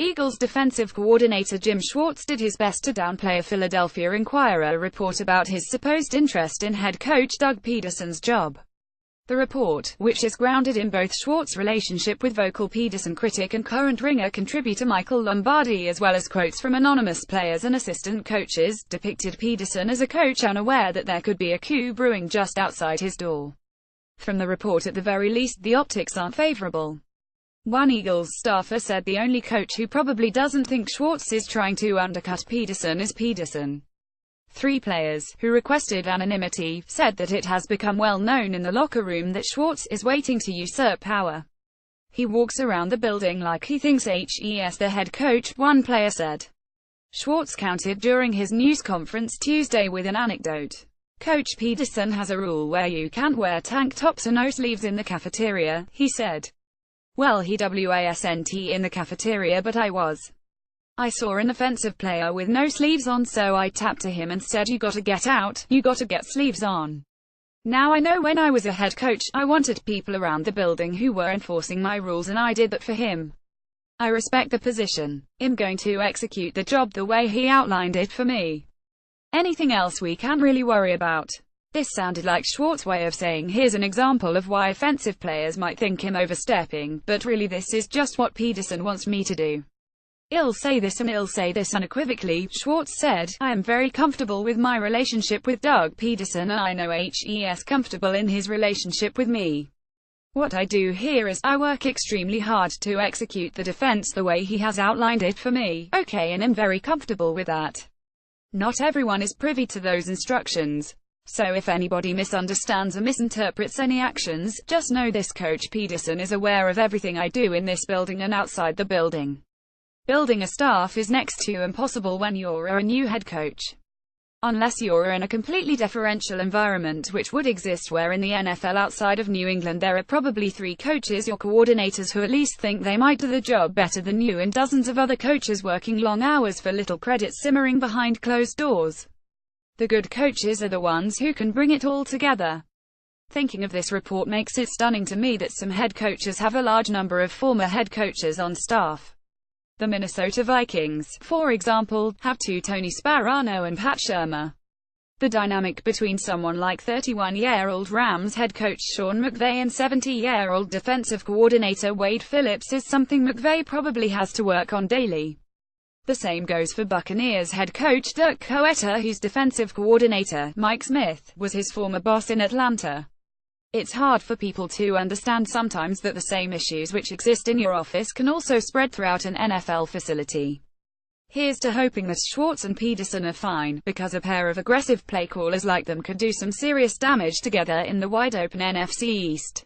Eagles defensive coordinator Jim Schwartz did his best to downplay a Philadelphia Inquirer report about his supposed interest in head coach Doug Pederson's job. The report, which is grounded in both Schwartz's relationship with vocal Pederson critic and current Ringer contributor Michael Lombardi, as well as quotes from anonymous players and assistant coaches, depicted Pederson as a coach unaware that there could be a coup brewing just outside his door. From the report, at the very least, the optics aren't favorable. One Eagles staffer said the only coach who probably doesn't think Schwartz is trying to undercut Pederson is Pederson. 3 players, who requested anonymity, said that it has become well known in the locker room that Schwartz is waiting to usurp power. He walks around the building like he thinks he's the head coach, one player said. Schwartz countered during his news conference Tuesday with an anecdote. Coach Pederson has a rule where you can't wear tank tops or no sleeves in the cafeteria, he said. Well, he wasn't in the cafeteria, but I saw an offensive player with no sleeves on, so I tapped to him and said, you gotta get out, you gotta get sleeves on. Now I know when I was a head coach, I wanted people around the building who were enforcing my rules, and I did that for him. I respect the position. I'm going to execute the job the way he outlined it for me. Anything else we can't really worry about. This sounded like Schwartz's way of saying, here's an example of why offensive players might think him overstepping, but really this is just what Pederson wants me to do. I'll say this and I'll say this unequivocally, Schwartz said. I am very comfortable with my relationship with Doug Pederson, and I know he's comfortable in his relationship with me. What I do here is, I work extremely hard to execute the defense the way he has outlined it for me, okay, and I'm very comfortable with that. Not everyone is privy to those instructions. So if anybody misunderstands or misinterprets any actions, just know this: Coach Pederson is aware of everything I do in this building and outside the building. Building a staff is next to impossible when you're a new head coach. Unless you're in a completely deferential environment, which would exist where in the NFL outside of New England there are probably 3 coaches or coordinators who at least think they might do the job better than you, and dozens of other coaches working long hours for little credit simmering behind closed doors. The good coaches are the ones who can bring it all together. Thinking of this report makes it stunning to me that some head coaches have a large number of former head coaches on staff. The Minnesota Vikings, for example, have 2 Tony Sparano and Pat Shurmur. The dynamic between someone like 31-year-old Rams head coach Sean McVay and 70-year-old defensive coordinator Wade Phillips is something McVay probably has to work on daily. The same goes for Buccaneers head coach Dirk Koetter, whose defensive coordinator, Mike Smith, was his former boss in Atlanta. It's hard for people to understand sometimes that the same issues which exist in your office can also spread throughout an NFL facility. Here's to hoping that Schwartz and Pederson are fine, because a pair of aggressive play callers like them could do some serious damage together in the wide-open NFC East.